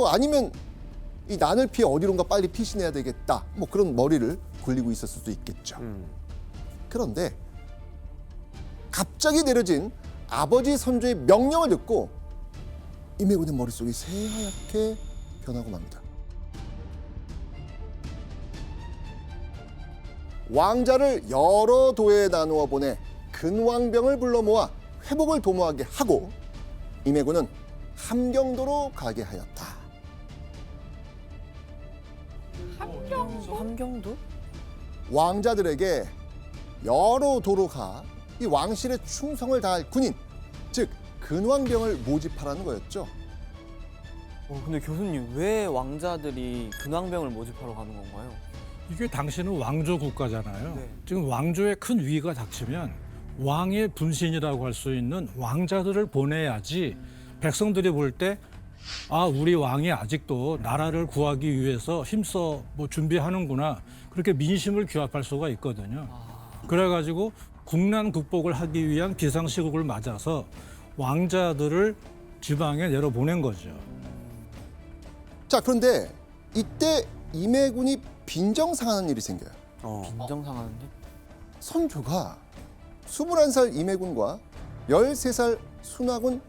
뭐 아니면 이 난을 피해 어디론가 빨리 피신해야 되겠다. 뭐 그런 머리를 굴리고 있을 수도 있겠죠. 그런데 갑자기 내려진 아버지 선조의 명령을 듣고 임해군의 머릿속이 새하얗게 변하고 맙니다. 왕자를 여러 도에 나누어 보내 근왕병을 불러 모아 회복을 도모하게 하고 임해군은 함경도로 가게 하였다. 함경도? 왕자들에게 여러 도로 가 이 왕실의 충성을 다할 군인, 즉 근왕병을 모집하라는 거였죠. 근데 교수님 왜 왕자들이 근왕병을 모집하러 가는 건가요? 이게 당시는 왕조 국가잖아요. 네. 지금 왕조에 큰 위기가 닥치면 왕의 분신이라고 할 수 있는 왕자들을 보내야지 백성들이 볼 때 아, 우리 왕이 아직도 나라를 구하기 위해서 힘써 뭐 준비하는구나. 그렇게 민심을 규합할 수가 있거든요. 그래가지고 국난 극복을 하기 위한 비상시국을 맞아서 왕자들을 지방에 내려보낸 거죠. 자, 그런데 이때 임해군이 빈정상하는 일이 생겨요. 빈정상하는 일? 선조가 21살 임해군과 13살 순하군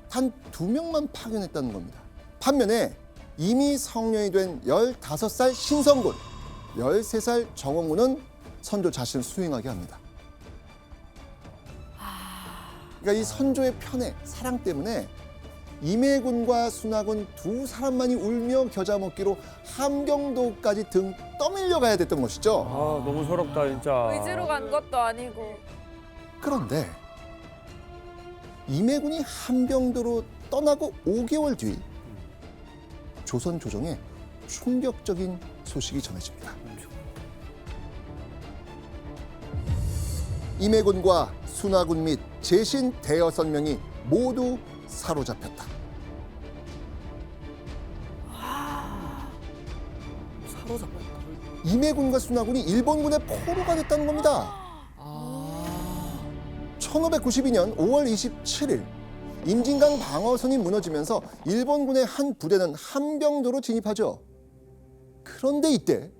단 2명만 파견했다는 겁니다. 반면에 이미 성년이 된 15살 신성군, 13살 정원군은 선조 자신을 수행하게 합니다. 그러니까 이 선조의 편애, 사랑 때문에 임해군과 순하군 두 사람만이 울며 겨자 먹기로 함경도까지 등 떠밀려 가야 됐던 것이죠. 아, 너무 서럽다 진짜. 의지로 간 것도 아니고. 그런데 임해군이 함경도로 떠나고 5개월 뒤 조선 조정에 충격적인 소식이 전해집니다. 임해군과 순하군 및 제신 대여섯 명이 모두 사로잡혔다. 사로잡혔다. 임해군과 순하군이 일본군의 포로가 됐다는 겁니다. 1592년 5월 27일 임진강 방어선이 무너지면서 일본군의 한 부대는 함경도로 진입하죠. 그런데 이때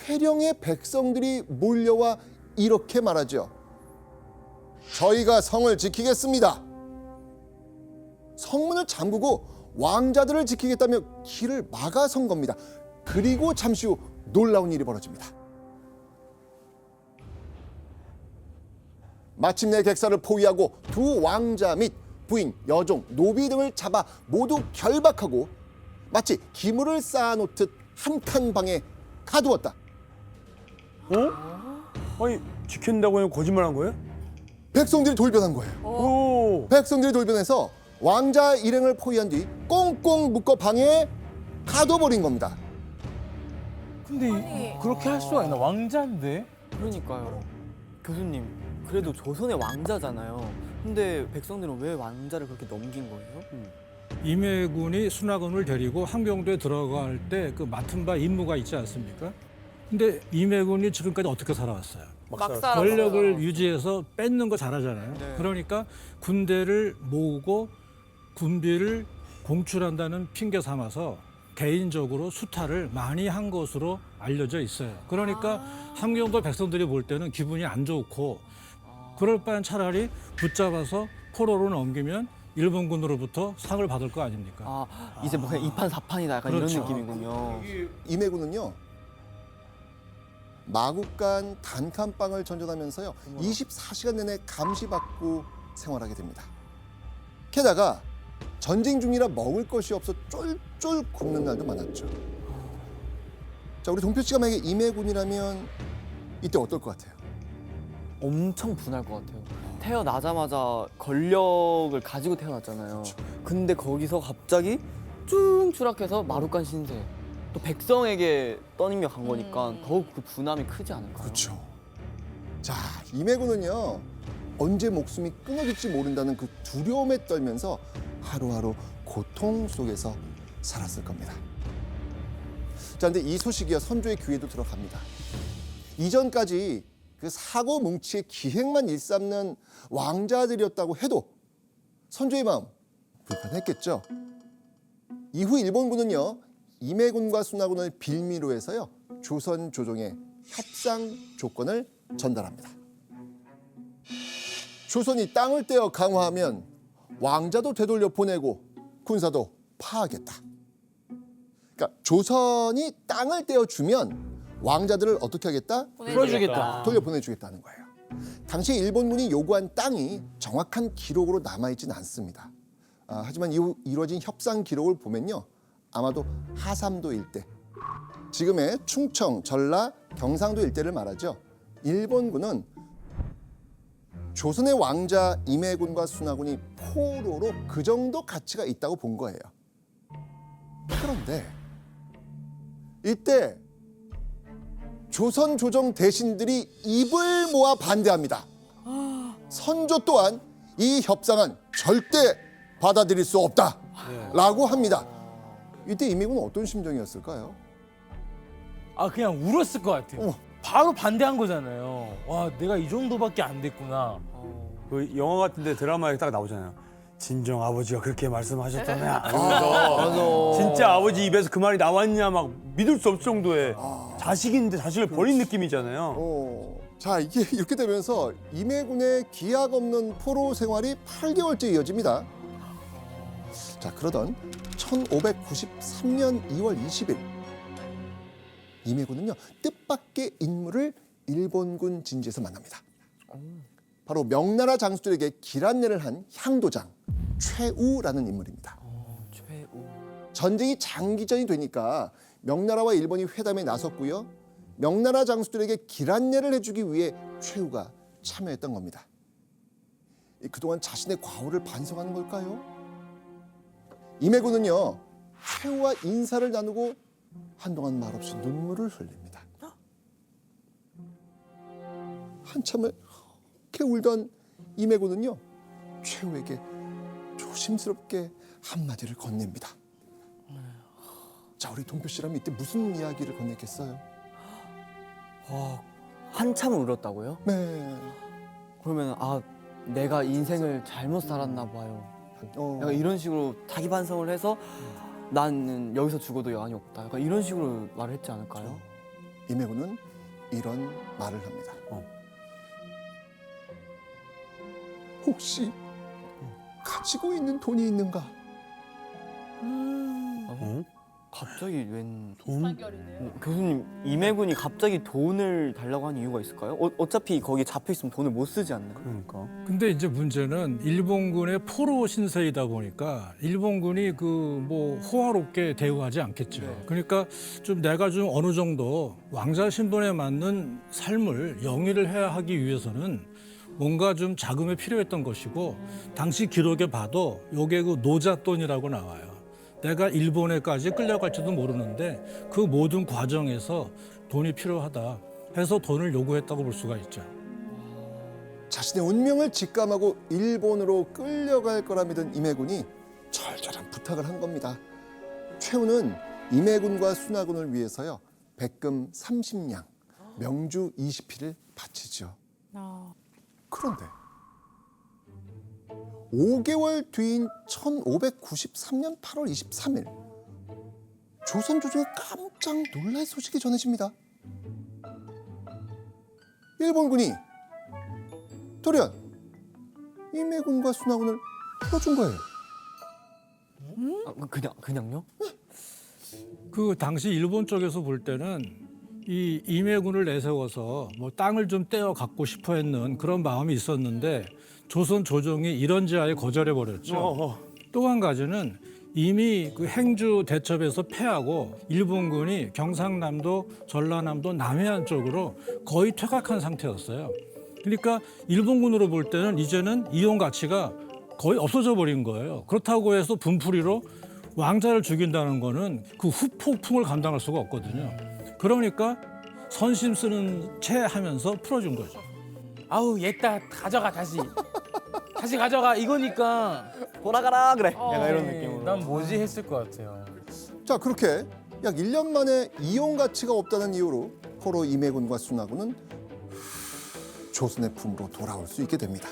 회령의 백성들이 몰려와 이렇게 말하죠. 저희가 성을 지키겠습니다. 성문을 잠그고 왕자들을 지키겠다며 길을 막아선 겁니다. 그리고 잠시 후 놀라운 일이 벌어집니다. 마침내 객사를 포위하고 두 왕자 및 부인, 여종, 노비 등을 잡아 모두 결박하고 마치 기물을 쌓아놓듯 한 칸 방에 가두었다. 아니 지킨다고 거짓말한 거예요? 백성들이 돌변한 거예요. 오. 백성들이 돌변해서 왕자 일행을 포위한 뒤 꽁꽁 묶어 방에 가둬버린 겁니다. 아니, 그렇게 할 수가 있나? 왕자인데? 그러니까요. 교수님, 그래도 조선의 왕자잖아요. 근데 백성들은 왜 왕자를 그렇게 넘긴 거예요? 임해군이 순하군을 데리고 함경도에 들어갈 때 그 맡은 바 임무가 있지 않습니까? 근데 임해군이 지금까지 어떻게 살아왔어요? 막 살았어요. 권력을 유지해서 뺏는 거 잘하잖아요. 네. 그러니까 군대를 모으고 군비를 공출한다는 핑계 삼아서 개인적으로 수탈을 많이 한 것으로 알려져 있어요. 그러니까 함경도 백성들이 볼 때는 기분이 안 좋고 그럴 바엔 차라리 붙잡아서 포로로 넘기면 일본군으로부터 상을 받을 거 아닙니까? 이제 뭐 그냥 2판 4판이다 약간 그렇죠. 이런 느낌이군요. 임해군은요. 마국간 단칸방을 전전하면서요. 24시간 내내 감시받고 생활하게 됩니다. 게다가 전쟁 중이라 먹을 것이 없어 쫄쫄 굶는 날도 많았죠. 자, 우리 동표 씨가 만약에 임해군이라면 이때 어떨 것 같아요? 엄청 분할 것 같아요. 태어나자마자 권력을 가지고 태어났잖아요. 근데 거기서 갑자기 쭉 추락해서 마루간 신세. 또 백성에게 떠넘겨 간 거니까 더욱 그 분함이 크지 않을까요? 그렇죠. 자, 임해군은요. 언제 목숨이 끊어질지 모른다는 그 두려움에 떨면서 하루하루 고통 속에서 살았을 겁니다. 자, 근데 이 소식이야 선조의 귀에도 들어갑니다. 이전까지 그 사고 뭉치의 기행만 일삼는 왕자들이었다고 해도 선조의 마음 불편했겠죠. 이후 일본군은요 임해군과 순하군을 빌미로 해서요 조선 조정에 협상 조건을 전달합니다. 조선이 땅을 떼어 강화하면 왕자도 되돌려 보내고 군사도 파하겠다. 그러니까 조선이 땅을 떼어 주면 왕자들을 어떻게 하겠다? 풀어주겠다. 돌려 보내주겠다는 거예요. 당시 일본군이 요구한 땅이 정확한 기록으로 남아있지는 않습니다. 하지만 이후 이루어진 협상 기록을 보면요. 아마도 하삼도 일대, 지금의 충청, 전라, 경상도 일대를 말하죠. 일본군은 조선의 왕자 임해군과 순하군이 포로로 그 정도 가치가 있다고 본 거예요. 그런데 이때 조선 조정 대신들이 입을 모아 반대합니다. 선조 또한 이 협상은 절대 받아들일 수 없다라고 합니다. 이때 임해군은 어떤 심정이었을까요? 아 그냥 울었을 것 같아요. 바로 반대한 거잖아요. 와 내가 이 정도밖에 안 됐구나. 그 영화 같은데 드라마에 딱 나오잖아요. 진정 아버지가 그렇게 말씀하셨다냐. 이러면서 진짜 아버지 입에서 그 말이 나왔냐 막 믿을 수 없을 정도의 자식인데 자식을 버린 느낌이잖아요. 자, 이게 이렇게 되면서 임해군의 기약 없는 포로 생활이 8개월째 이어집니다. 자, 그러던 1593년 2월 20일 임해군은요 뜻밖의 인물을 일본군 진지에서 만납니다. 바로 명나라 장수들에게 길 안내를 한 향도장 최우라는 인물입니다. 최우. 전쟁이 장기전이 되니까 명나라와 일본이 회담에 나섰고요. 명나라 장수들에게 길 안내를 해주기 위해 최우가 참여했던 겁니다. 그동안 자신의 과오를 반성하는 걸까요? 임해군은요 최우와 인사를 나누고 한동안 말없이 눈물을 흘립니다. 한참을 이렇게 울던 임해군은요 최우에게 조심스럽게 한마디를 건넵니다. 자, 우리 동표 씨라면 이때 무슨 이야기를 건넸겠어요? 한참을 울었다고요? 네. 그러면 내가 인생을 잘못 살았나 봐요. 약간 이런 식으로 자기 반성을 해서 나는 여기서 죽어도 여한이 없다. 약간 이런 식으로 말을 했지 않을까요? 임해군은 이런 말을 합니다. 혹시 가지고 있는 돈이 있는가? 갑자기 웬 돈? 교수님, 임해군이 갑자기 돈을 달라고 하는 이유가 있을까요? 어차피 거기에 잡혀 있으면 돈을 못 쓰지 않나요? 그러니까. 근데 이제 문제는 일본군의 포로 신세이다 보니까 일본군이 호화롭게 대우하지 않겠죠. 그러니까 좀 내가 좀 어느 정도 왕자 신분에 맞는 삶을 영위를 해야 하기 위해서는 뭔가 좀 자금이 필요했던 것이고 당시 기록에 봐도 요게 그 노잣돈이라고 나와요. 내가 일본에까지 끌려갈지도 모르는데 그 모든 과정에서 돈이 필요하다 해서 돈을 요구했다고 볼 수가 있죠. 자신의 운명을 직감하고 일본으로 끌려갈 거라 믿은 임해군이 절절한 부탁을 한 겁니다. 최우는 임해군과 순하군을 위해서요 백금 30냥, 명주 20피를 바치죠. 그런데 5개월 뒤인 1593년 8월 23일 조선 조정에 깜짝 놀랄 소식이 전해집니다. 일본군이 돌연 임해군과 순하군을 풀어준 거예요. 그냥요? 그 당시 일본 쪽에서 볼 때는 이 임해군을 내세워서 땅을 좀 떼어 갖고 싶어 했는 그런 마음이 있었는데 조선 조정이 이런 제안에 거절해 버렸죠. 또 한 가지는 이미 그 행주 대첩에서 패하고 일본군이 경상남도, 전라남도, 남해안 쪽으로 거의 퇴각한 상태였어요. 그러니까 일본군으로 볼 때는 이제는 이용 가치가 거의 없어져 버린 거예요. 그렇다고 해서 분풀이로 왕자를 죽인다는 거는 그 후폭풍을 감당할 수가 없거든요. 그러니까 선심 쓰는 채 하면서 풀어준 거죠. 아우 얘다 가져가 다시 가져가 이거니까 돌아가라 그래. 약간 이런 느낌으로. 난 뭐지 했을 것 같아요. 자, 그렇게 약 1년 만에 이용 가치가 없다는 이유로 포로 임해군과 순하군은 조선의 품으로 돌아올 수 있게 됩니다.